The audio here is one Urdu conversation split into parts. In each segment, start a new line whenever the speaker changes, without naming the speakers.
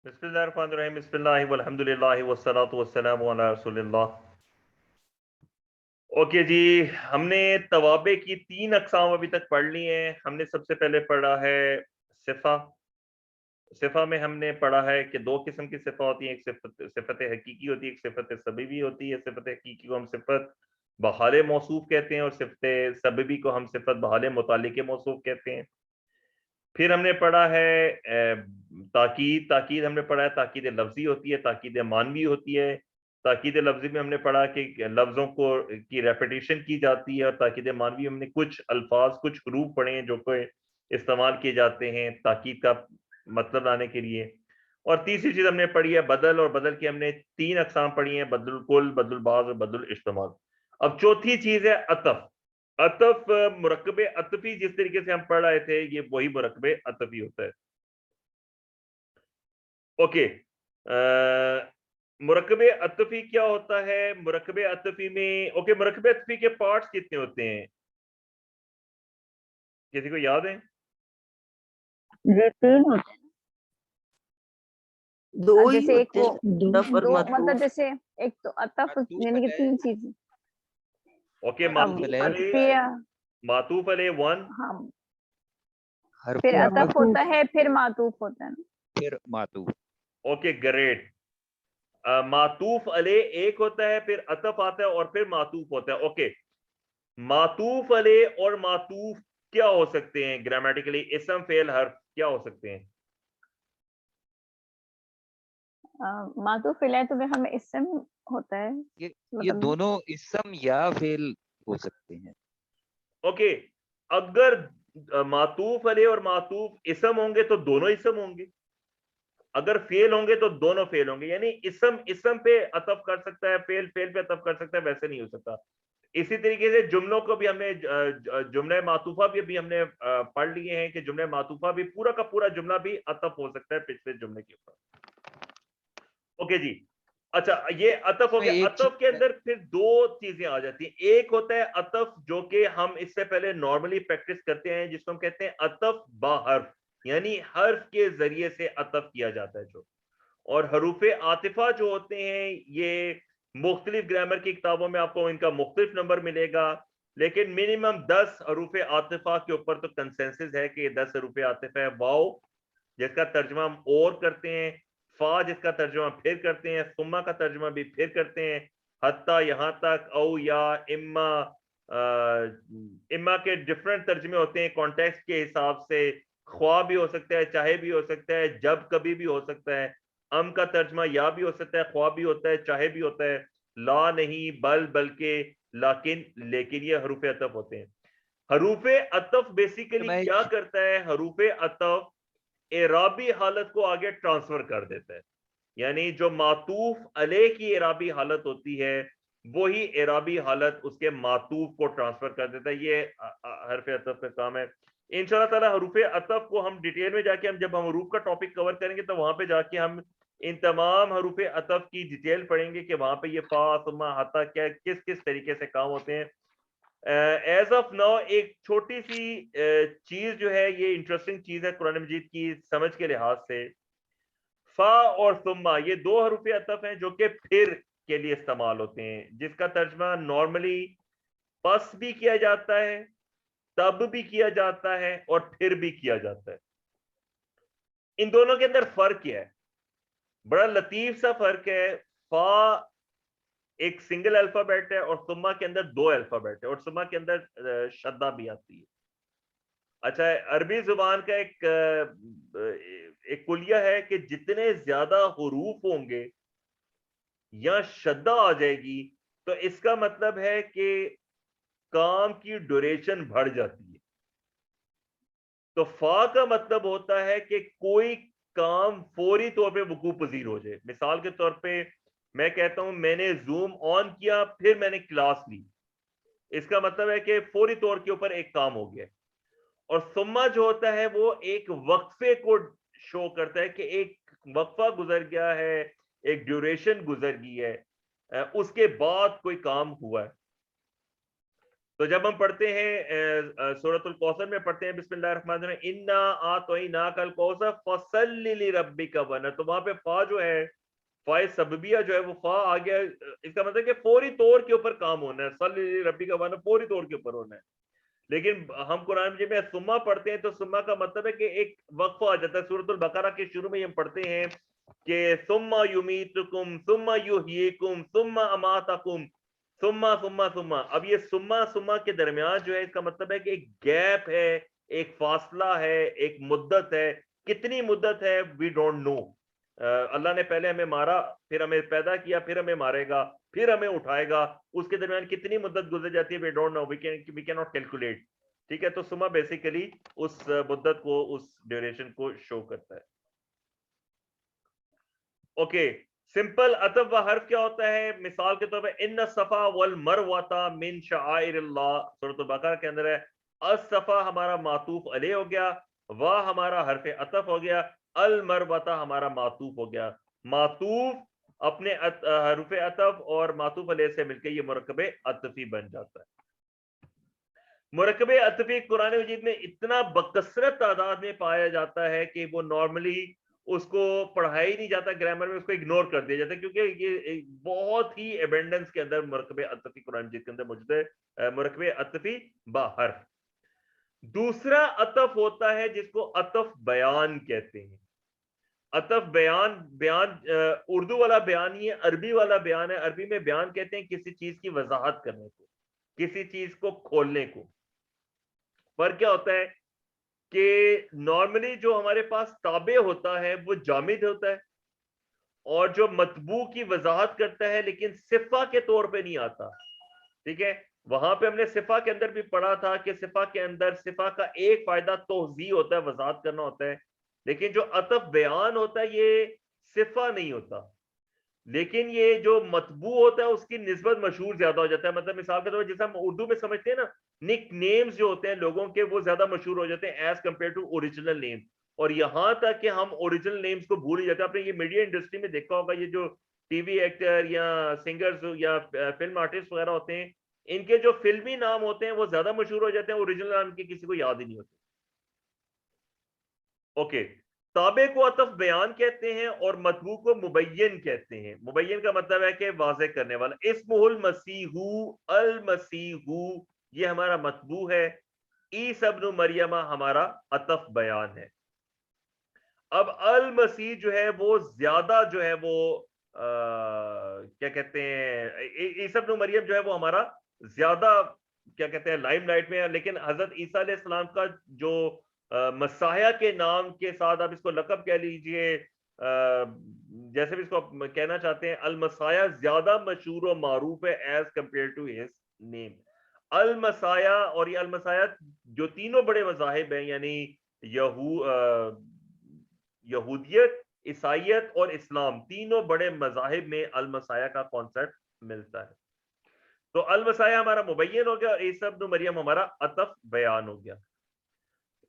بسم اللہ الرحمن الرحیم بسم اللہ والحمد للہ والصلاۃ والسلام علی رسول اللہ. اوکے جی، ہم نے توابع کی 3 اقسام ابھی تک پڑھ لی ہیں. ہم نے سب سے پہلے پڑھا ہے صفہ. صفہ میں ہم نے پڑھا ہے کہ 2 قسم کی صفہ ہوتی ہیں، ایک صفت حقیقی ہوتی ہے، ایک صفت سببی ہوتی ہے. صفت حقیقی کو ہم صفت بحال موصوف کہتے ہیں اور صفت سببی کو ہم صفت بحال متعلق موصوف کہتے ہیں. پھر ہم نے پڑھا ہے تاکید ہم نے پڑھا ہے تاکید لفظی ہوتی ہے، تاکید معنوی ہوتی ہے. تاکید لفظی میں ہم نے پڑھا کہ لفظوں کو کی ریپیٹیشن کی جاتی ہے، اور تاکید معنوی ہم نے کچھ الفاظ کچھ حروف پڑھے ہیں جو کہ استعمال کیے جاتے ہیں تاکید کا مطلب لانے کے لیے. اور تیسری چیز ہم نے پڑھی ہے بدل، اور بدل کی ہم نے 3 اقسام پڑھی ہیں: بدل الکل، بدل البعض اور بدل الاجتماع. اب چوتھی چیز ہے عطف. عطف مرکب عطفی جس طریقے سے ہم پڑھ رہے تھے یہ وہی مرکب عطفی ہوتا ہے. اوکے، مرکب عطفی کیا ہوتا ہے؟ مرکب عطفی میں اوکے مرکب عطفی کے پارٹس کتنے ہوتے ہیں؟ کسی کو یاد ہے؟
یہ 3 ہوتے ہیں.
جیسے ایک وہ
دو مطلب جیسے ایک تو عطف یعنی کہ 3 چیزیں.
اوکے، معطوف علیہ 1،
ہاں، پھر عطف ہوتا ہے، پھر معطوف ہوتا ہے نا،
پھر معطوف.
Okay great. معطوف علیہ ایک ہوتا ہے، پھر عطف آتا ہے اور پھر معطوف ہوتا ہے. اوکے، معطوف علیہ اور معطوف کیا ہو سکتے ہیں گرامیٹیکلی؟ اسم فعل حرف کیا ہو سکتے ہیں؟
معطوف علیہ تو ہمیں اسم ہوتا ہے.
یہ دونوں اسم یا فعل ہو سکتے ہیں.
اوکے، اگر معطوف علیہ اور معطوف اسم ہوں گے تو دونوں اسم ہوں گے، اگر فعل ہوں گے تو دونوں فعل ہوں گے. یعنی اسم پہ عطف کر سکتا ہے، فعل پہ عطف کر سکتا ہے، ویسے نہیں ہو سکتا. اسی طریقے سے جملوں کو بھی ہم نے جملہ معطوفہ بھی ہم نے پڑھ لیے ہیں کہ جملہ معطوفہ بھی پورا کا پورا جملہ بھی عطف ہو سکتا ہے پچھلے جملے کے اوپر. اوکے جی، اچھا یہ عطف ہو گیا. عطف کے اندر پھر 2 چیزیں آ جاتی ہیں. ایک ہوتا ہے عطف جو کہ ہم اس سے پہلے نارملی پریکٹس کرتے ہیں، جس کو ہم کہتے ہیں عطف با حرف، یعنی حرف کے ذریعے سے عطف کیا جاتا ہے جو. اور حروف عاطفہ جو ہوتے ہیں یہ مختلف گرامر کی کتابوں میں آپ کو ان کا مختلف نمبر ملے گا، لیکن منیمم 10 حروف عاطفہ کے اوپر تو کنسنسس ہے کہ یہ 10 حروف عاطفہ ہے. واو جس کا ترجمہ ہم اور کرتے ہیں، فا جس کا ترجمہ پھر کرتے ہیں، ثم کا ترجمہ بھی پھر کرتے ہیں، حتیٰ یہاں تک، او یا، اما کے ڈفرنٹ ترجمے ہوتے ہیں کانٹیکسٹ کے حساب سے. خواہ بھی ہو سکتا ہے، چاہے بھی ہو سکتا ہے، جب کبھی بھی ہو سکتا ہے. ام کا ترجمہ یا بھی ہو سکتا ہے، خواہ بھی ہوتا ہے، چاہے بھی ہوتا ہے. لا نہیں، بل، بلکہ، لیکن، لیکن یہ حروف عطف ہوتے ہیں. حروف عطف بیسیکلی کیا کرتا ہے؟ حروف عطف اعرابی حالت کو آگے ٹرانسفر کر دیتا ہے. یعنی جو معطوف علیہ کی اعرابی حالت ہوتی ہے وہی اعرابی حالت اس کے معطوف کو ٹرانسفر کر دیتا ہے. یہ حرف عطف کا کام ہے. انشاءاللہ تعالی حروف عطف کو ہم ڈیٹیل میں جا کے جب ہم حروف کا ٹاپک کور کریں گے تو وہاں پہ جا کے ہم ان تمام حروف عطف کی ڈیٹیل پڑھیں گے کہ وہاں پہ یہ فا، ثم، حتی کیا کس کس طریقے سے کام ہوتے ہیں. ایز آف ناؤ ایک چھوٹی سی چیز جو ہے، یہ انٹرسٹنگ چیز ہے قرآن مجید کی سمجھ کے لحاظ سے. فا اور ثم یہ 2 حروف عطف ہیں جو کہ پھر کے لیے استعمال ہوتے ہیں، جس کا ترجمہ نارملی پس بھی کیا جاتا ہے، تب بھی کیا جاتا ہے اور پھر بھی کیا جاتا ہے. ان دونوں کے اندر فرق کیا ہے؟ بڑا لطیف سا فرق ہے. فا ایک سنگل الفابیٹ ہے اور ثم کے اندر 2 الفابیٹ ہے، اور ثم کے اندر شدہ بھی آتی ہے. اچھا، عربی زبان کا ایک کلیہ ہے کہ جتنے زیادہ حروف ہوں گے یا شدہ آ جائے گی تو اس کا مطلب ہے کہ کام کی ڈوریشن بڑھ جاتی ہے. تو فا کا مطلب ہوتا ہے کہ کوئی کام فوری طور پہ وقوع پذیر ہو جائے. مثال کے طور پہ میں کہتا ہوں میں نے زوم آن کیا، پھر میں نے کلاس لی، اس کا مطلب ہے کہ فوری طور کے اوپر ایک کام ہو گیا. اور ثم جو ہوتا ہے وہ ایک وقفے کو شو کرتا ہے کہ ایک وقفہ گزر گیا ہے، ایک ڈیوریشن گزر گئی ہے، اس کے بعد کوئی کام ہوا ہے. تو جب ہم پڑھتے ہیں سورۃ الکوثر میں پڑھتے ہیں بسم اللہ الرحمن الرحیم انا اعطیناک الکوثر فصل لربک ونحر، تو وہاں پہ فا جو ہے، فائے سببیہ جو ہے وہ فا آ گیا، اس کا مطلب کہ فوری طور کے اوپر کام ہونا ہے، صلی لربک ونحر فوری طور کے اوپر ہونا ہے. لیکن ہم قرآن مجید میں سما پڑھتے ہیں تو سما کا مطلب ہے کہ ایک وقفہ آ جاتا ہے. سورۃ البقرہ کے شروع میں ہم پڑھتے ہیں کہ ثم یمیتکم ثم یحییکم ثم اماتکم ثم. اب یہ سما کے درمیان جو ہے اس کا مطلب ہے کہ ایک گیپ ہے، ایک فاصلہ ہے، ایک مدت ہے. کتنی مدت ہے وی ڈونٹ نو. اللہ نے پہلے ہمیں مارا، پھر ہمیں پیدا کیا، پھر ہمیں مارے گا، پھر ہمیں اٹھائے گا، اس کے درمیان کتنی مدت گزر جاتی ہے we don't know, we can not calculate. ٹھیک ہے، تو سما بیسیکلی اس مدت کو، اس ڈیوریشن کو شو کرتا ہے. اوکے، سمپل عطف و حرف کیا ہوتا ہے؟ مثال کے طور پہ ان الصفا والمروہ من شعائر اللہ، سورۃ البقرہ کے اندر ہے. الصفا ہمارا معطوف علیہ ہو گیا، وا ہمارا حرف عطف ہو گیا، المروہ ہمارا معطوف ہو گیا. معطوف اپنے حرف عطف اور معطوف علیہ سے مل کے یہ مرکب عطفی بن جاتا ہے. مرکب عطفی قرآن مجید میں اتنا بکثرت تعداد میں پایا جاتا ہے کہ وہ نارملی اس کو پڑھایا ہی نہیں جاتا، گرامر میں اس کو اگنور کر دیا جاتا ہے، کیونکہ یہ بہت ہی ایبنڈنس کے اندر مرکب عطفی قرآن مجید کے اندر موجود ہے، مرکب عطفی باہر. دوسرا عطف ہوتا ہے جس کو عطف بیان کہتے ہیں. عطف بیان اردو والا بیان ہی ہے، عربی والا بیان ہے. عربی میں بیان کہتے ہیں کسی چیز کی وضاحت کرنے کو، کسی چیز کو کھولنے کو. فرق کیا ہوتا ہے کہ نارملی جو ہمارے پاس تابع ہوتا ہے وہ جامد ہوتا ہے، اور جو مطبوع کی وضاحت کرتا ہے لیکن صفہ کے طور پہ نہیں آتا. ٹھیک ہے، وہاں پہ ہم نے صفہ کے اندر بھی پڑھا تھا کہ صفہ کے اندر صفہ کا ایک فائدہ توضیح ہوتا ہے، وضاحت کرنا ہوتا ہے. لیکن جو عطف بیان ہوتا ہے یہ صفہ نہیں ہوتا، لیکن یہ جو مطبوع ہوتا ہے اس کی نسبت مشہور زیادہ ہو جاتا ہے. مطلب مثال کے طور پر جیسے ہم اردو میں سمجھتے ہیں نا، نک نیمز جو ہوتے ہیں لوگوں کے وہ زیادہ مشہور ہو جاتے ہیں ایز کمپیئر ٹو اوریجنل نیم. اور یہاں تک کہ ہم اوریجنل نیمز کو بھول ہی جاتے ہیں. آپ نے یہ میڈیا انڈسٹری میں دیکھا ہوگا، یہ جو ٹی وی ایکٹر یا سنگرز یا فلم آرٹسٹ وغیرہ ہوتے ہیں، ان کے جو فلمی نام ہوتے ہیں وہ زیادہ مشہور ہو جاتے ہیں، اوریجنل نام کے کسی کو یاد ہی نہیں ہوتے. اوکے، تابع کو عطف بیان کہتے ہیں اور مطبوع کو مبین کہتے ہیں. مبین کا مطلب ہے کہ واضح کرنے والا. اسمہ المسیح، المسیح یہ ہمارا مطبوع ہے. عیسی ابن مریم ہمارا عطف بیان ہے. اب المسیح جو ہے وہ زیادہ جو ہے وہ کیا کہتے ہیں، عیسی ابن مریم جو ہے وہ ہمارا زیادہ کیا کہتے ہیں لائم لائٹ میں ہے. لیکن حضرت عیسیٰ علیہ السلام کا جو مسیح کے نام کے ساتھ آپ اس کو لقب کہہ لیجئے، جیسے بھی اس کو کہنا چاہتے ہیں، المسیح زیادہ مشہور و معروف ہے as compare to his name. المسیح اور یہ المسیح جو تینوں بڑے مذاہب ہیں، یعنی یہودیت، عیسائیت اور اسلام، تینوں بڑے مذاہب میں المسیح کا کانسیپٹ ملتا ہے. تو المسیح ہمارا مبین ہو گیا اور عیسی ابن مریم ہمارا عطف بیان ہو گیا.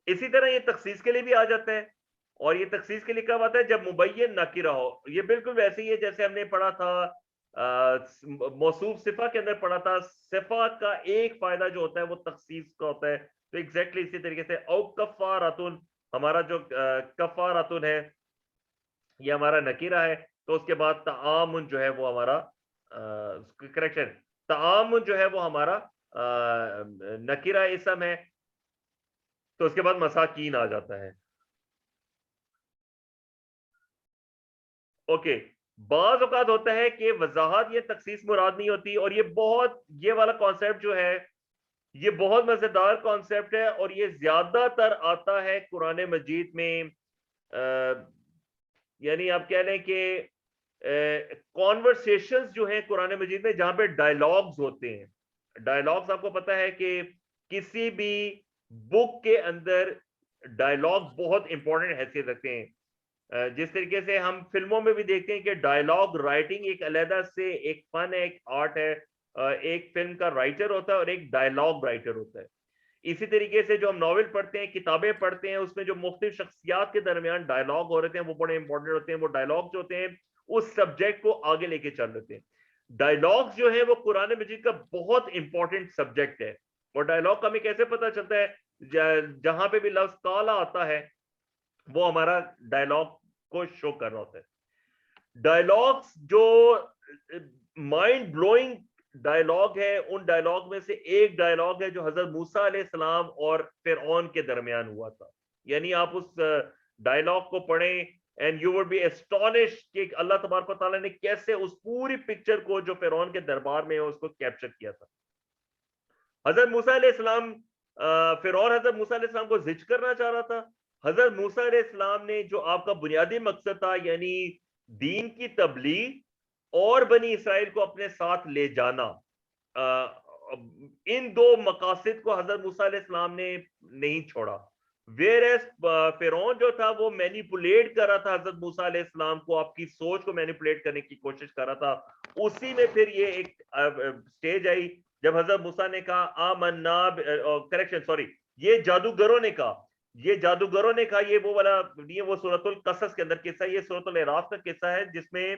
اسی طرح یہ تخصیص کے لیے بھی آ جاتا ہے، اور یہ تخصیص کے لیے کب آتا ہے؟ جب مبین نکرہ ہو. یہ بالکل ویسے ہی ہے جیسے ہم نے پڑھا تھا موصوف صفہ کے اندر پڑھا تھا، صفہ کا ایک فائدہ جو ہوتا ہے وہ تخصیص کا ہوتا ہے. تو ایگزیکٹلی اسی طریقے سے او کفاراتن، ہمارا جو کفاراتن ہے یہ ہمارا نکرہ ہے، تو اس کے بعد تعامن جو ہے وہ ہمارا کریکشن، تعامن جو ہے وہ ہمارا نکرہ اسم ہے. تو اس کے بعد مساکین آ جاتا ہے. اوکے، بعض اوقات ہوتا ہے کہ وضاحت یا تخصیص مراد نہیں ہوتی، اور یہ والا کانسیپٹ جو ہے یہ بہت مزیدار کانسیپٹ ہے، اور یہ زیادہ تر آتا ہے قرآن مجید میں. یعنی آپ کہہ لیں کہ کانورسیشنز جو ہیں قرآن مجید میں جہاں پہ ڈائلاگز ہوتے ہیں. ڈائلاگز آپ کو پتا ہے کہ کسی بھی بک کے اندر ڈائلاگ بہت امپورٹنٹ حیثیت رکھتے ہیں. جس طریقے سے ہم فلموں میں بھی دیکھتے ہیں کہ ڈائلاگ رائٹنگ ایک علیحدہ سے ایک فن ہے، ایک آرٹ ہے. ایک فلم کا رائٹر ہوتا ہے اور ایک ڈائلاگ رائٹر ہوتا ہے. اسی طریقے سے جو ہم ناول پڑھتے ہیں، کتابیں پڑھتے ہیں، اس میں جو مختلف شخصیات کے درمیان ڈائلاگ ہو رہے ہیں وہ بڑے امپورٹنٹ ہوتے ہیں. وہ ڈائلاگ جو ہوتے ہیں اس سبجیکٹ کو آگے لے کے چل رہے ہیں. ڈائلاگز جو ہے وہ قرآن مجید کا بہت امپورٹنٹ سبجیکٹ ہے. اور ڈائلاگ کا ہمیں کیسے پتہ چلتا ہے؟ جہاں پہ بھی لفظ قالا آتا ہے وہ ہمارا ڈائلاگ کو شو کر رہا ہوتا ہے. ڈائلاگس جو مائنڈ بلوئنگ ڈائلاگ ہے، ان ڈائلاگ میں سے ایک ڈائلاگ ہے جو حضرت موسیٰ علیہ السلام اور فرعون کے درمیان ہوا تھا. یعنی آپ اس ڈائلاگ کو پڑھیں and you would be astonished کہ اللہ تبارک و تعالیٰ نے کیسے اس پوری پکچر کو جو فرعون کے دربار میں ہے اس کو کیپچر کیا تھا. حضرت موسیٰ علیہ السلام فرعون حضرت موسیٰ علیہ السلام کو زج کرنا چاہ رہا تھا. حضرت موسیٰ علیہ السلام نے جو آپ کا بنیادی مقصد تھا یعنی دین کی تبلیغ اور بنی اسرائیل کو اپنے ساتھ لے جانا، ان دو مقاصد کو حضرت موسیٰ علیہ السلام نے نہیں چھوڑا. ویئرز فرعون جو تھا وہ مینیپولیٹ کر رہا تھا حضرت موسیٰ علیہ السلام کو، آپ کی سوچ کو مینیپولیٹ کرنے کی کوشش کر رہا تھا. اسی میں پھر یہ ایک سٹیج آئی جب حضرت موسیٰ نے کہا آمنا، کریکشن سوری، یہ جادوگروں نے کہا یہ وہ والا نہیں ہے، وہ سورۃ القصص کے اندر قصہ ہے، یہ سورۃ الاعراف کا قصہ ہے جس میں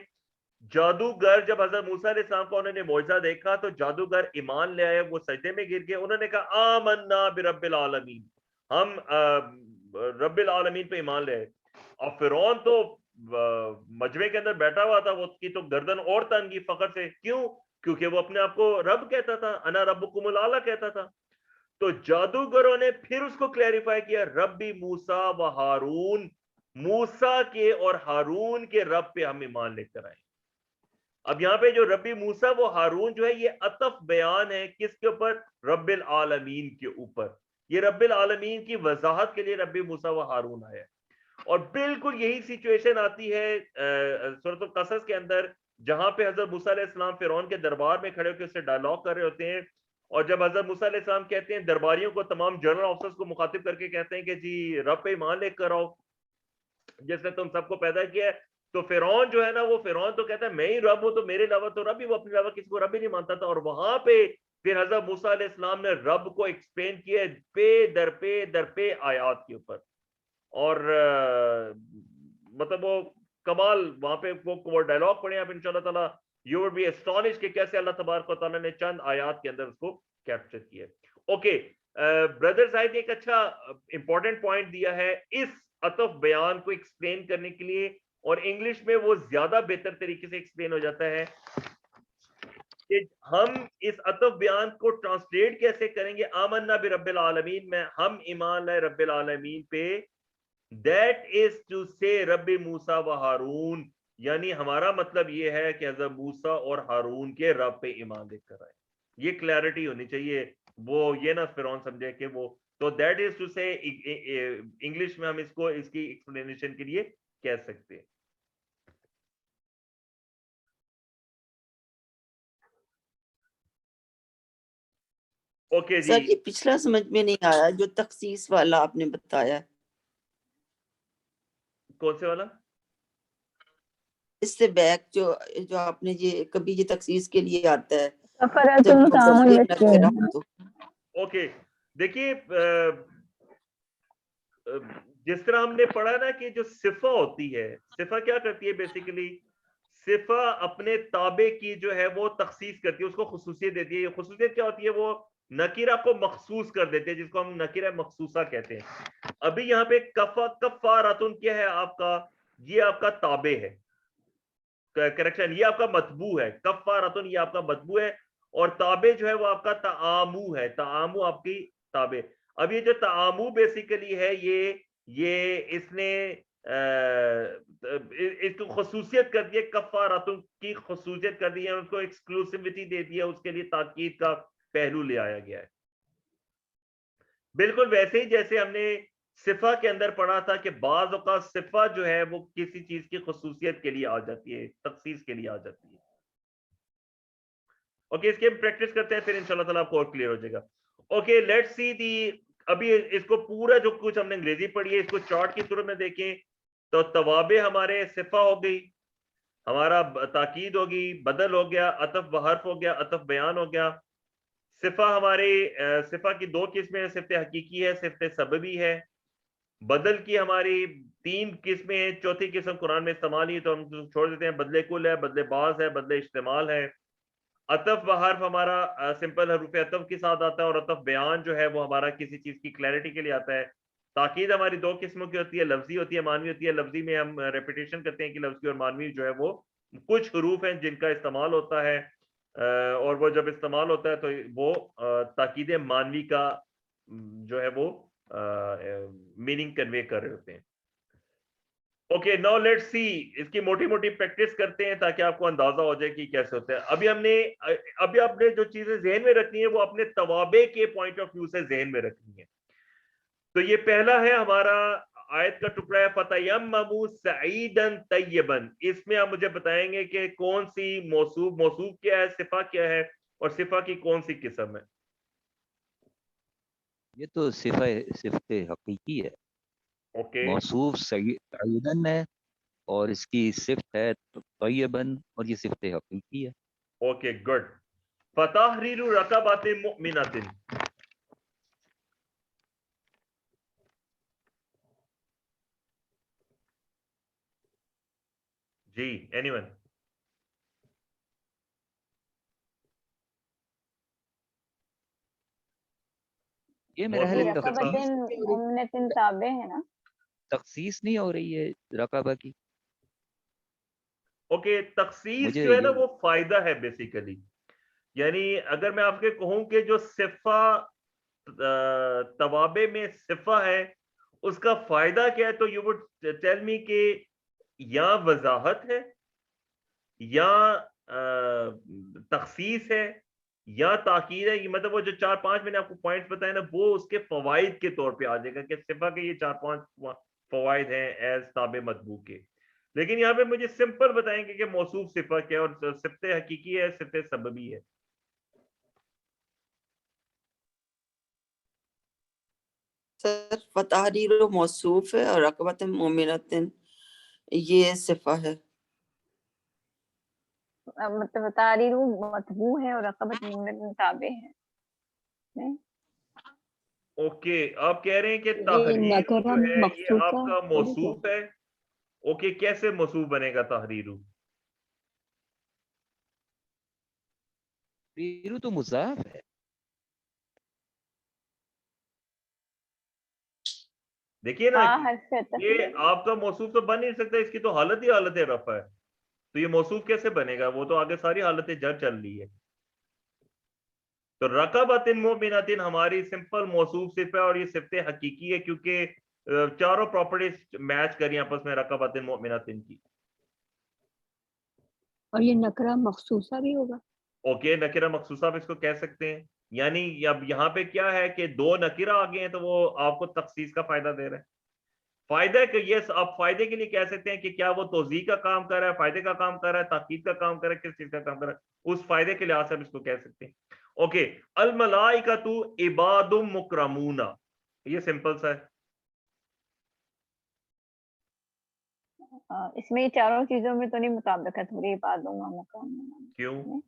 جادوگر جب حضرت موسیٰ علیہ السلام کو انہوں نے معجزہ دیکھا تو جادوگر ایمان لے آئے، وہ سجدے میں گر گئے. انہوں نے کہا آمنا برب العالمین، ہم رب العالمین پہ ایمان لے آئے. اور فرعون تو مجمع کے اندر بیٹھا ہوا تھا، وہ کی تو گردن اور تنگی فخر سے. کیوں؟ کیونکہ وہ اپنے آپ کو رب کہتا تھا، انا ربکم الاعلی کہتا تھا. تو جادوگروں نے پھر اس کو کلیریفائی کیا، ربی موسیٰ و ہارون، موسیٰ کے اور ہارون کے رب پہ ہم ایمان لے کر آئے. اب یہاں پہ جو ربی موسیٰ و ہارون جو ہے یہ عطف بیان ہے کس کے اوپر؟ رب العالمین کے اوپر. یہ رب العالمین کی وضاحت کے لیے ربی موسیٰ و ہارون آیا. اور بالکل یہی سچویشن آتی ہے سورۃ القصص کے اندر، جہاں پہ حضرت موسیٰ علیہ السلام فرعون کے دربار میں کھڑے ہو کے اس سے ڈائلاگ کر رہے ہوتے ہیں. اور جب حضرت موسیٰ علیہ السلام کہتے ہیں درباریوں کو، تمام جنرل آفیسرز کو مخاطب کر کے کہتے ہیں کہ جی رب پہ ایمان لے کر آؤ جس نے تم سب کو پیدا کیا ہے. تو فرعون جو ہے نا، وہ فرعون تو کہتا ہے میں ہی رب ہوں، تو میرے علاوہ تو رب ہی، وہ اپنے علاوہ کسی کو رب ہی نہیں مانتا تھا. اور وہاں پہ پھر حضرت موسیٰ علیہ السلام نے رب کو ایکسپلین کیا در پہ آیات کے اوپر. اور مطلب وہ کمال وہاں پہ وہ ڈائلاگ پڑھیں آپ انشاءاللہ تعالیٰ، you would be astonished کہ کیسے اللہ تبارک و تعالیٰ نے چند آیات کے اندر اس کو کیپچر کیا. اوکے بردر زاہد نے ایک اچھا امپورٹنٹ پوائنٹ دیا ہے اس عطف بیان کو ایکسپلین کرنے کے لیے، اور انگلش میں وہ زیادہ بہتر طریقے سے ایکسپلین ہو جاتا ہے کہ ہم اس عطف بیان کو ٹرانسلیٹ کیسے کریں گے. آمنا برب العالمین میں ہم ایمان لائے رب العالمین پہ، that is to say رب موسیٰ و ہارون، یعنی ہمارا مطلب یہ ہے کہ حضرت موسیٰ اور ہارون کے رب پہ ایمان لے کر آئے. یہ کلیئرٹی ہونی چاہیے، وہ یہ نہ فرعون سمجھے کہ وہ تو that is to say English میں ہم اس کو اس کی ایکسپلینیشن کے لیے کہہ سکتے ہیں. اوکے جی
سر یہ پچھلا سمجھ میں نہیں آیا جو تخصیص والا آپ نے بتایا.
کون سے والا؟
اس سے بیک جو آپ نے یہ کبھی یہ تخصیص کے لیے آتا ہے.
اوکے دیکھیے جس طرح ہم نے پڑھا نا کہ جو صفہ ہوتی ہے، صفہ کیا کرتی ہے بیسیکلی؟ صفہ اپنے تابع کی جو ہے وہ تخصیص کرتی ہے، اس کو خصوصیت دیتی ہے. خصوصیت کیا ہوتی ہے؟ وہ نکیرہ کو مخصوص کر دیتے ہیں، جس کو ہم نکیرہ مخصوصہ کہتے ہیں. ابھی یہاں پہ کفاراتن کیا ہے آپ کا؟ یہ آپ کا تابع ہے، کریکشن یہ آپ کا مطبوع ہے. کفاراتن یہ آپ کا مطبوع ہے، اور تابع جو ہے وہ آپ کا تعامو ہے. تعامو آپ کی تابع. اب یہ جو تعامو بیسیکلی ہے یہ اس نے اس کو خصوصیت کر دی ہے، کفاراتن کی خصوصیت کر دی ہے، اس کو ایکسکلوسیوٹی دے دی ہے، اس کے لیے تاکید کا پہلو لے آیا گیا ہے. بالکل ویسے ہی جیسے ہم نے صفہ کے اندر پڑھا تھا کہ بعض اوقات صفہ جو ہے وہ کسی چیز کی خصوصیت کے لیے آ جاتی ہے، تخصیص کے لیے آ جاتی ہے. اوکے اس کی ہم پریکٹس کرتے ہیں، پھر انشاءاللہ تعالیٰ آپ کو اور کلیئر ہو جائے گا. اوکے لیٹس سی دی، ابھی اس کو پورا جو کچھ ہم نے انگریزی پڑھی ہے اس کو چارٹ کی صورت میں دیکھیں تو توابع ہمارے صفہ ہو گئی، ہمارا تاکید ہوگی، بدل ہو گیا، عطف بحرف ہو گیا، عطف بیان ہو گیا. صفہ ہمارے صفہ کی دو قسمیں ہیں، صفت حقیقی ہے، صفت سببی ہے. بدل کی ہماری تین قسمیں ہیں، چوتھی قسم قرآن میں استعمال ہی تو ہم چھوڑ دیتے ہیں. بدلے کل ہے، بدلے بعض ہے، بدلے اشتمال ہے. عطف بحرف ہمارا سمپل حروف عطف کے ساتھ آتا ہے، اور عطف بیان جو ہے وہ ہمارا کسی چیز کی کلیئرٹی کے لیے آتا ہے. تاکید ہماری دو قسموں کی ہوتی ہے، لفظی ہوتی ہے، مانوی ہوتی ہے. لفظی میں ہم ریپیٹیشن کرتے ہیں کہ لفظی، اور مانوی جو ہے وہ کچھ حروف ہیں جن کا استعمال ہوتا ہے، اور وہ جب استعمال ہوتا ہے تو وہ تاکید مانوی کا جو ہے وہ میننگ کنوے کر رہے ہوتے ہیں. اوکے ناؤ لیٹ سی، اس کی موٹی موٹی پریکٹس کرتے ہیں تاکہ آپ کو اندازہ ہو جائے کہ کیسے ہوتا ہے. ابھی آپ نے جو چیزیں ذہن میں رکھنی ہے وہ اپنے توابع کے پوائنٹ آف ویو سے ذہن میں رکھنی ہے. تو یہ پہلا ہے ہمارا آیت کا ٹکڑا ہے فَتَيَمَّمُوا سَعِيدًا طَيِّبًا. اس میں آپ مجھے بتائیں گے کہ کون سی موصوف کیا ہے، صفہ کیا ہے، اور صفہ کی کون سی قسم ہے.
یہ تو صفت حقیقی ہے.
اوکے
موصوف سعیدن ہے اور اس کی صفت ہے طیبن، اور یہ صفت حقیقی ہے.
Okay good. فَتَحْرِيرُ رَقَبَةٍ مُؤْمِنَةٍ. جی اینی ون.
یہ میرا خیال ہے
رقبتن مؤمنتن تابع ہے نا.
تخصیص نہیں ہو رہی ہے رقبہ کی.
اوکے تخصیص
مجھے
جو ہے نا
یہ
وہ فائدہ ہے بیسیکلی. یعنی اگر میں آپ کے کہوں کہ جو صفہ توابع میں صفہ ہے اس کا فائدہ کیا ہے، تو یو وڈ ٹیل می کہ یا وضاحت ہے، یا تخصیص ہے، یا تاکید ہے. مطلب وہ جو 4-5 میں نے آپ کو پوائنٹس بتائے نا وہ اس کے فوائد کے طور پہ آ جائے گا کہ صفہ کے یہ 4-5 فوائد ہیں ایز تابع مطبوع کے. لیکن یہاں پہ مجھے سمپل بتائیں گے کہ موصوف صفہ کیا ہے، اور صفت حقیقی ہے، صفت سببی ہے.
سر فتحریر موصوف ہے اور رقبت مومنت یہ صفہ ہے.
مطلب تحریر مطبوع ہے اور رقبت مؤمنتن تابع ہے.
اوکے آپ کہہ رہے ہیں کہ
یہ
تحریر
نکرہ
جو ہے یہ آپ
مخصوصہ
کا
تھوڑی کیا؟
موصوف ہے. اوکے کیسے موصوف بنے گا تحریر؟
تحریر تو مضاف ہے.
دیکھیے نا
ہاں حرف عطف
یہ آپ کا موصوف تو بن نہیں سکتا، اس کی تو حالت ہی حالت رفع ہے. تو یہ موصوف کیسے بنے گا؟ وہ تو آگے ساری حالت جر چل رہی ہے. تو رقبۃ مؤمنۃ ہماری سمپل موصوف صفت ہے، اور یہ صفت حقیقی ہے کیونکہ چاروں پراپرٹیز میچ کری آپس میں رقبۃ مؤمنۃ کی.
اور یہ نکرہ مخصوصہ بھی ہوگا.
اوکے نکرہ مخصوصہ آپ اس کو کہہ سکتے ہیں. یعنی اب یہاں پہ کیا ہے کہ دو نکرہ آگے ہیں تو وہ آپ کو تخصیص کا فائدہ دے رہے ہیں. فائدہ کہ یہ آپ فائدے کے لیے کہہ سکتے ہیں کہ کیا وہ توضیح کا کام کر رہا ہے، فائدے کا کام کر رہا ہے، تاکید کا کام کر رہا ہے، کس چیز کا کام کر رہا ہے، اس فائدے کے لحاظ سے ہم اس کو کہہ سکتے ہیں. اوکے الملائکۃ عباد مکرمون، یہ سمپل سا ہے.
اس میں چاروں چیزوں میں تو نہیں مطابقت ہو رہی. عباد و مقام
کیوں؟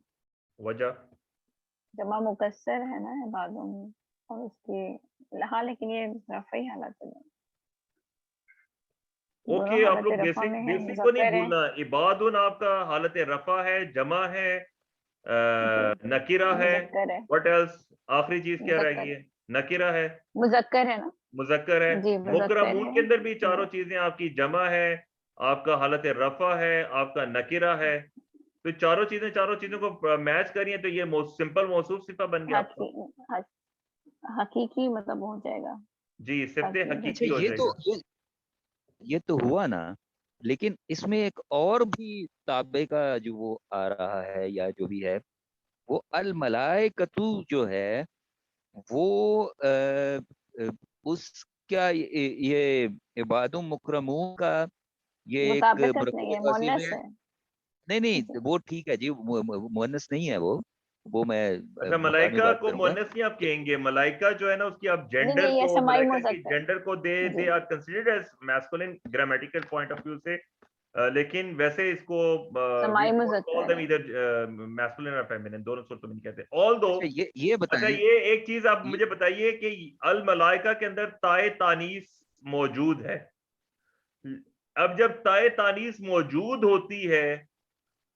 وجہ
جمع مکسر ہے نا عباد اور اس کی ہاں، لیکن یہ رفعی حالت ہے. دونوں
اوکے آپ
حالت
لوگ
رفع میں ہے،
بیسک کو نہیں
مذکر ہے.
بھولنا. عبادن آپ کا حالت رفع ہے، جمع ہے، نکرہ ہے.
مذکر ہے.
What else? آخری چیز کیا رہ
مذکر
گئی ہے؟ نکرہ ہے،
مذکر ہے نا.
مذکر ہے.
جی مذکر
مکرمون
ہے.
کے اندر بھی
جی
چاروں چیزیں آپ کی جمع ہے، آپ کا حالت رفع ہے، آپ کا نکرہ ہے. تو چاروں چیزوں کو میچ کریے تو یہ سمپل موصوف صفہ بن گیا آپ کا.
حقیقی مطلب ہو جائے گا.
جی صفت
تاکید
اچھا
حقیقی ہو جائے گا.
یہ تو ہوا نا، لیکن اس میں ایک اور بھی تابع کا جو وہ آ رہا ہے یا جو بھی ہے وہ الملائکۃ جو ہے وہ اس کیا یہ عباد مکرمون کا یہ ایک
مطابقت نہیں ہے،
مرکب عظیم
مؤنث
ہے.
ہے.
نہیں وہ ٹھیک ہے جی، مؤنث نہیں ہے وہ میں
اچھا
بعد میں
ملائکہ
بات
کو
کروں گا.
مؤنث نہیں آپ کہیں گے. ملائکہ جو ہے نا اس کی آپ
نہیں
جینڈر
نہیں، یہ
کو،
سمائی
ملائکہ کی
مذکر.
جینڈر کو
جی
they are considered as masculine grammatical point of view سے، لیکن ویسے اس کو
سمائی مذکر ہے.
ادھر میسکولن اور فیمینن دونوں صورتوں میں نہیں کہتے. آل دو
اچھا یہ
اچھا
بتائیں
یہ ایک چیز آپ
یہ
مجھے بتائیے کہ الملائکہ کے اندر تائے تانیث موجود ہے. اب جب تائے تانیث موجود ہوتی ہے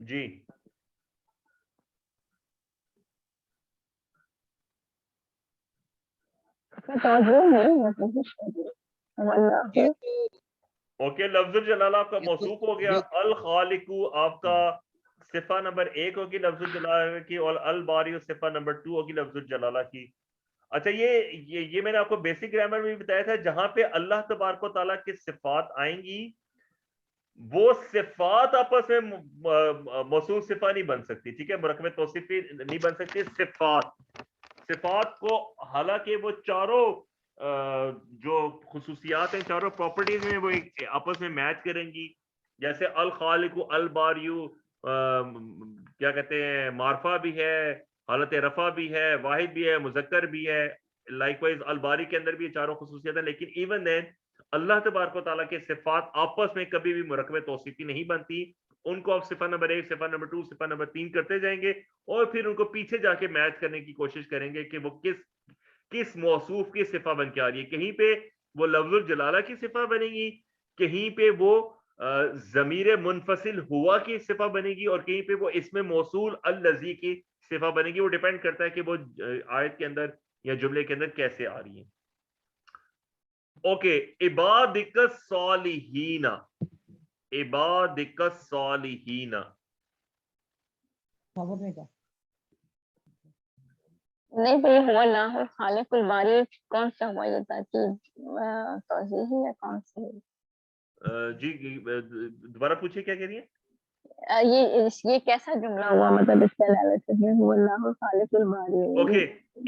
جی
یہ تو
اوکے لفظ الجلالہ آپ کا
یہ تو
موصوف ہو گیا. الخالق آپ کا صفہ نمبر 1 ہوگی لفظ الجلالہ کی, اور الباری صفہ نمبر 2 ہوگی لفظ الجلالہ کی. اچھا یہ میں نے آپ کو بیسک گرامر میں بھی بتایا تھا, جہاں پہ اللہ تبارک و تعالیٰ کی صفات آئیں گی وہ صفات آپس میں موصوف صفہ نہیں بن سکتی, ٹھیک ہے, مرکب توصیفی نہیں بن سکتی. صفات کو حالانکہ وہ چاروں جو خصوصیات ہیں, چاروں پراپرٹیز ہیں, وہ آپس میں میچ کریں گی. جیسے الخالق الباریو کیا کہتے ہیں, معرفہ بھی ہے, حالت رفع بھی ہے, واحد بھی ہے, مذکر بھی ہے. لائک وائز الباری کے اندر بھی یہ چاروں خصوصیات ہیں, لیکن ایون دین اللہ تبارک و تعالیٰ کے صفات آپس میں کبھی بھی مرکب توصیفی نہیں بنتی. ان کو آپ صفہ نمبر 1, صفہ نمبر 2, صفہ نمبر 3 کرتے جائیں گے, اور پھر ان کو پیچھے جا کے میچ کرنے کی کوشش کریں گے کہ وہ کس موصوف کی صفہ بن کے آ رہی ہے. کہیں پہ وہ لفظ الجلالہ کی صفہ بنے گی, کہیں پہ وہ ضمیر منفصل ہوا کی صفہ بنے گی, اور کہیں پہ وہ اسم موصول الذی کی صفہ بنے گی. وہ ڈیپینڈ کرتا ہے کہ وہ آیت کے اندر یا جملے کے اندر کیسے آ رہی ہے. اوکے, عبادک الصالحین, عبادک الصالحین,
نہیں بھائی ہوا نہ ہو خالق الباری کون سا ہوا, یہ تاکید توضیحی ہے کون سی ہے؟
جی دوبارہ پوچھیے کیا کہہ رہی ہیں.
یہ کیسا جملہ ہوا, مطلب اس کا انالیسس میں ہوا اللہ خالق الباری.
اوکے,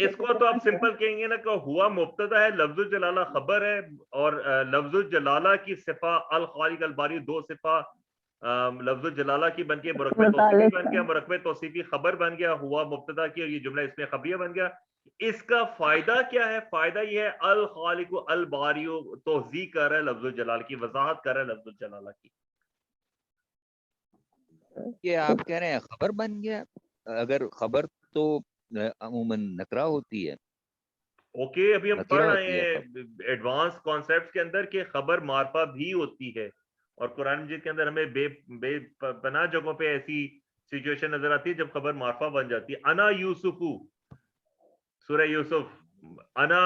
اس کو تو آپ سمپل کہیں گے نا کہ ہوا مبتدا ہے, لفظ الجلالہ خبر ہے, اور لفظ الجلالہ کی صفہ الخالق الباری دو صفہ لفظ الجلالہ کی بن کے مرکب توصیفی بن گیا, مرکب توصیفی خبر بن گیا, ہوا مبتدا کی, اور یہ جملہ اس میں خبریہ بن گیا. اس کا فائدہ کیا ہے؟ فائدہ یہ ہے الخالق الباری توضیح کر رہا ہے لفظ الجلال کی, وضاحت کر رہا ہے لفظ الجلالہ کی.
یہ آپ کہہ رہے ہیں خبر بن گیا, اگر خبر تو عموماً نکرا ہوتی ہے.
اوکے, ابھی ہم پڑھ
نکرا
رہے
ہوتی ہے
ہیں ایڈوانس کانسیپٹ کے اندر کہ خبر معرفہ بھی ہوتی ہے, اور قرآن مجید کے اندر ہمیں بے پناہ جگہوں پہ ایسی سچویشن نظر آتی ہے جب خبر معرفہ بن جاتی ہے. انا یوسفو, سورہ یوسف, انا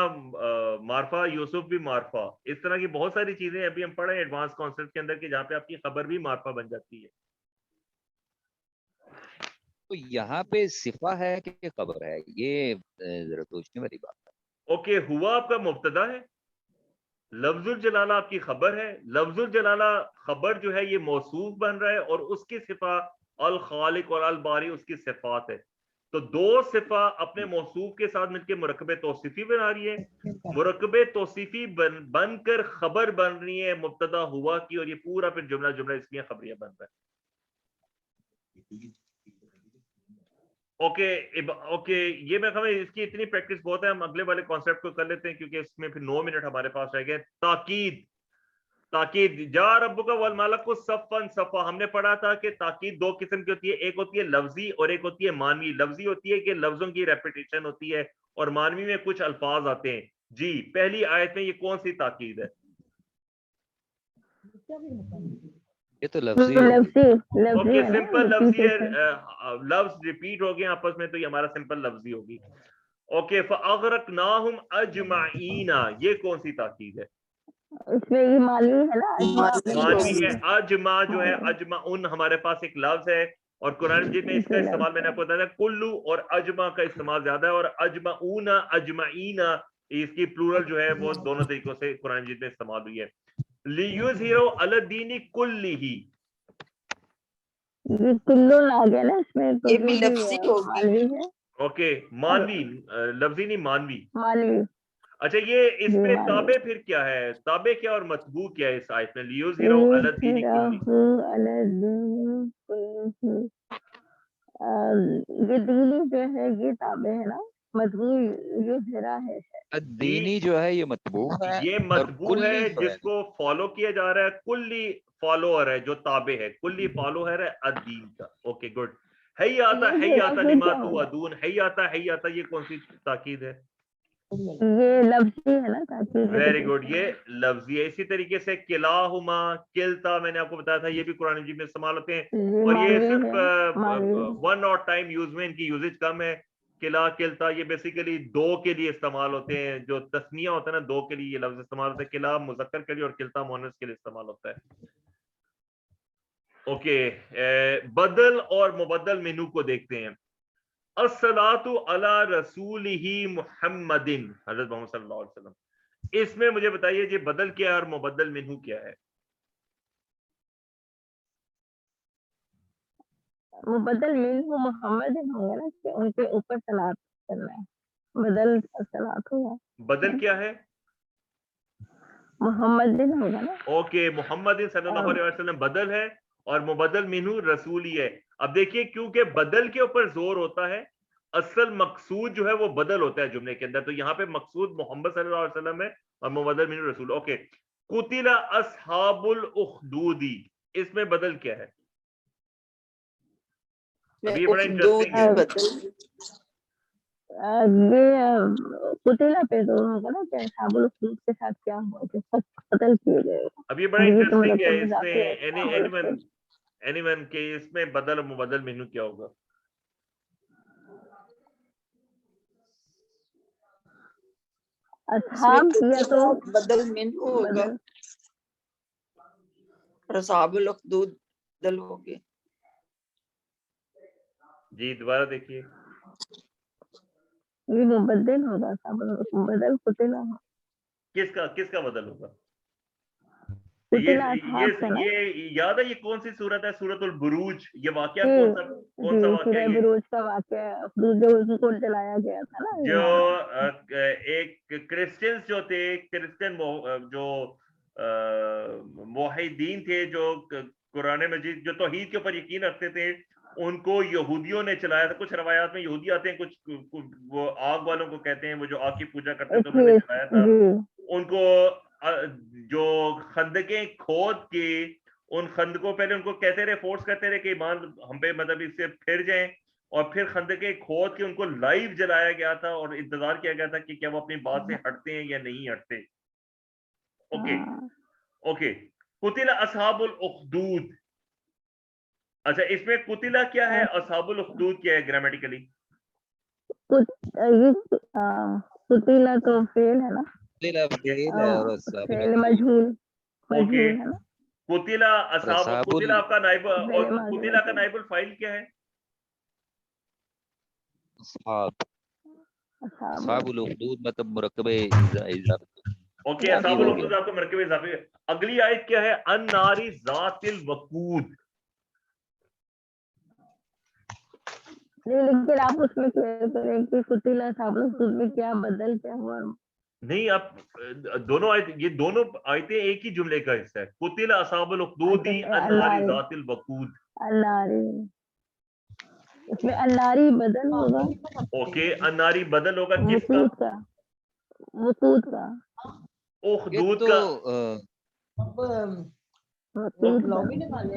معرفہ, یوسف بھی معرفہ. اس طرح کی بہت ساری چیزیں ابھی ہم پڑھ رہے ہیں ایڈوانس کانسیپٹ کے اندر کہ جہاں پہ آپ کی خبر بھی معرفہ بن جاتی ہے.
تو یہاں پہ صفہ ہے کہ خبر ہے, یہ ذرا سوچنے والی بات ہے.
اوکے, ہوا آپ کا مبتدا ہے, لفظ الجلالہ آپ کی خبر ہے. لفظ الجلالہ خبر جو ہے یہ موصوف بن رہا ہے, اور اس کی صفہ الخالق اور الباری اس کی صفات ہے. تو دو صفہ اپنے موصوف کے ساتھ مل کے مرکب توصیفی بنا رہی ہے, مرکب توصیفی بن کر خبر بن رہی ہے مبتدا ہوا کی, اور یہ پورا پھر جملہ اس لیے خبریہ بن رہا ہے. اوکے, یہ میں سمجھ اس کی اتنی پریکٹس بہت ہے, ہم اگلے والے کانسیپٹ کو کر لیتے ہیں کیونکہ اس میں پھر 9 منٹ ہمارے پاس رہ گئے. تاکید جا ربک والملک صفا صفا, ہم نے پڑھا تھا کہ تاکید دو قسم کی ہوتی ہے, ایک ہوتی ہے لفظی اور ایک ہوتی ہے مانوی. لفظی ہوتی ہے کہ لفظوں کی ریپیٹیشن ہوتی ہے, اور مانوی میں کچھ الفاظ آتے ہیں. جی پہلی آیت میں یہ کون سی تاکید ہے؟
یہ تو لفظی ہوگی.
اوکے, سمپل لفظی ہے, لفظ ریپیٹ ہو گئے آپس میں, تو یہ ہمارا سمپل لفظی ہوگی. اوکے, فَأَغْرَقْنَاهُمْ أَجْمَعِينَ, یہ کون سی تاکید ہے؟
اس میں یہ مانوی ہے نا,
مانوی ہے. اجما جو ہے, اجما ان ہمارے پاس ایک لفظ ہے, اور قرآن مجید میں اس کا استعمال میں نے آپ کو بتایا کلو اور اجما کا استعمال زیادہ ہے, اور اجمعون اجمعین اس کی پلورل جو ہے وہ دونوں طریقوں سے قرآن مجید میں استعمال ہوئی ہے. لِيُظْهِرَهُ عَلَى الدِّينِ كُلِّهِ,
یہ کلو آ گیا نا اس میں, تو
یہ بھی لفظی ہوگی.
مانوی ہے.
اوکے, مانوی, لفظی نہیں مانوی.
مانوی.
اچھا, یہ اس میں تابع پھر کیا ہے, تابع کیا اور متبوع کیا ہے اس آیت میں؟ لِيُظْهِرَهُ عَلَى الدِّينِ كُلِّهِ,
یہ دینی جو ہے یہ تابع ہے نا, متبوع یہ ذرا ہے.
دینی جو ہے یہ متبوع ہے,
یہ
اور
متبوع ہے
کلی جو ہے
جس کو فالو کیا جا رہا ہے, کلی فالوور ہے جو تابع ہے, کلی فالوور ہے الدین کا. Okay good. حیاتا حیاتا لما توعدون, حیاتا حیاتا, یہ کون سی تاکید ہے؟
یہ لفظی ہے نا تاکہ
ویری گڈ, یہ لفظی ہے. اسی طریقے سے کلاہما, کلتا, میں نے آپ کو بتایا تھا یہ بھی قرآن مجید میں استعمال ہوتے ہیں, اور یہ صرف ون اور ٹائم یوز میں, ان کی یوزج کم ہے. کلا, کلتا, یہ بیسیکلی دو کے لیے استعمال ہوتے ہیں. جو تسنیہ ہوتا ہے نا, دو کے لیے یہ لفظ استعمال ہوتا ہے. کلا مذکر کے لیے اور کلتا مؤنث کے لیے استعمال ہوتا ہے. اوکے, بدل اور مبدل منو کو دیکھتے ہیں. الصلاۃ علی رسولہ محمد, حضرت محمد صلی اللہ علیہ وسلم. اس میں مجھے بتائیے جی بدل کیا ہے اور مبدل منہو کیا ہے؟
مبدل منہ محمد ہوں گے نا کہ ان کے اوپر صلاۃ کرنا ہے. بدل صلاۃ ہوگا,
بدل کیا ہے؟
محمد دن ہوگا نا.
اوکے, محمد صلی اللہ علیہ وسلم بدل ہے اور مبدل منہو رسولی ہے. اب دیکھیے کیونکہ بدل کے اوپر زور ہوتا ہے, اصل مقصود جو ہے وہ بدل ہوتا ہے جملے کے اندر, تو یہاں پہ مقصود محمد صلی اللہ علیہ وسلم ہے اور مبدل منہو رسول. اوکے, قتل اصحاب الاخدود, اس میں بدل کیا ہے؟ اب یہ بڑا انٹرسٹنگ ہے.
قتلہ پہ تو ہوگا نا کہ اصحاب الاخدود کے ساتھ کیا ہوا کہ قتل کیے گئے.
اب یہ بڑا انٹرسٹنگ ہے. اس میں اینی ون کہ اس میں بدل اور مبدل منہو کیا ہوگا؟
اصحاب یا تو
بدل منہو ہوگا اور اصحاب الاخدود بدل ہوگے.
جی دوبارہ دیکھیے.
یہ مبدل ہوگا, بدل قتلہ.
کس کا بدل ہوگا؟
قتلہ اصحاب کا نا.
یہ یاد ہے یہ کون سی سورت ہے؟ سورت البروج. یہ واقعہ کون سا واقعہ
سورہ
ہے؟
بروج کا واقعہ جو اس کو جلایا گیا تھا نا.
جو ایک کرسچنز جو تھے, کرسچن جو موحدین تھے, جو قرآن مجید جو توحید کے اوپر یقین رکھتے تھے, ان کو یہودیوں نے چلایا تھا. کچھ روایات میں یہودی آتے ہیں, کچھ وہ آگ والوں کو کہتے ہیں, وہ جو آگ کی پوجا کرتے تھے, انہوں نے چلایا تھا. ان کو جو خندقیں کھود کے, ان خندقوں پہلے ان کو کہتے رہے, فورس کرتے رہے کہ ایمان ہم پہ مطلب اس سے پھر جائیں, اور پھر خندقیں کھود کے ان کو لائیو جلایا گیا تھا اور انتظار کیا گیا تھا کہ کیا وہ اپنی بات سے ہٹتے ہیں یا نہیں ہٹتے. اوکے, قتل اصحاب الاخدود. اچھا, اس میں قتلہ کیا ہے, اصحاب الاخدود کیا ہے گرامیٹیکلی؟
قتلہ تو فعل ہے نا, فعل مجہول ہے نا.
قتلہ اصحاب, قتلہ آپ کا نائب, اور قتلہ کا نائب الفاعل کیا ہے؟
اصحاب الاخدود مطلب مرکب اضافی.
اوکے, اصحاب الاخدود آپ کا مرکب اضافی. اگلی آیت کیا ہے؟ النار ذات الوقود.
لیکن آپ اس میں کلیئر کریں کہ قتلہ اصحاب الاخدود میں کیا بدل کیا ہوا.
نہیں, اب دونوں آیت, یہ دونوں آیتیں ایک ہی جملے کا حصہ ہے. قتل اصحاب الاخدود النار ذات الوقود.
الناری, اس میں الناری بدل ہوگا.
اوکے, الناری بدل ہوگا کس کا؟
وقود کا.
اخدود کا.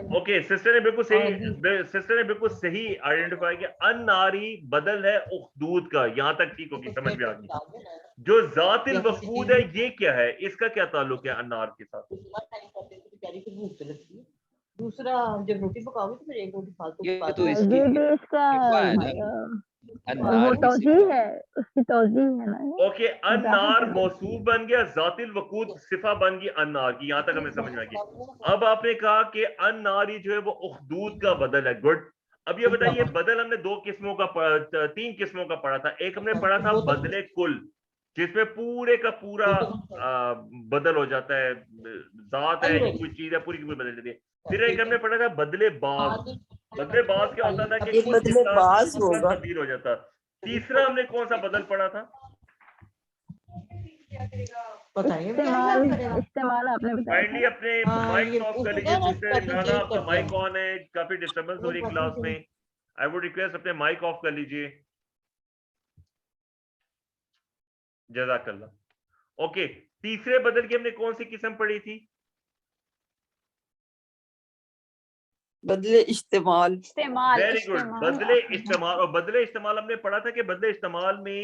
اوکے, سسٹر نے بالکل صحیح آئیڈینٹیفائی کیا. الناری بدل ہے اخدود کا. یہاں تک ٹھیک ہوگی, سمجھ میں آ گئی. جو ذات الوقود ہے یہ کیا ہے, اس کا کیا تعلق ہے النار کے ساتھ؟
دوسرا جب روٹی پکاؤ تو پھر ایک روٹی فالتو
وہ توضیح ہے, اس کی توضیح ہے نا.
اوکے, النار موصوف بن گیا, ذات الوقود صفہ بن گئی النار کی. یہاں تک ہمیں سمجھ میں آ گئی. اب آپ نے کہا کہ الناری جو ہے وہ اخدود کا بدل ہے. گڈ. اب یہ بتائیے, بدل ہم نے تین قسموں کا پڑھا تھا. ایک ہم نے پڑھا تھا بدلے کل, جس میں پورے کا پورا بدل ہو جاتا ہے, ذات ہے کہ کوئی چیز ہے پوری کی پوری بدل جاتی ہے. پھر ایک ہم نے پڑھا تھا بدلے باز. بدلے باز کیا ہوتا تھا کہ
بدلے باز ہوگا.
تبدیل ہو جاتا. تیسرا ہم نے کون سا بدل پڑھا تھا؟
استعمال آپ نے
کائنڈلی اپنے مائک آف کر لیجیے. سسٹر عمرانہ, آپ کا مائک آن ہے, کافی ڈسٹربنس ہو رہی ہے کلاس میں. آئی ووڈ ریکویسٹ اپنے مائک آف کر لیجیے. جزاک اللہ. اوکے, تیسرے بدل کی ہم نے کون سی قسم پڑھی تھی؟
بدلے استعمال.
ویری گڈ, بدلے استعمال. اور بدلے استعمال ہم نے پڑھا تھا کہ بدلے استعمال میں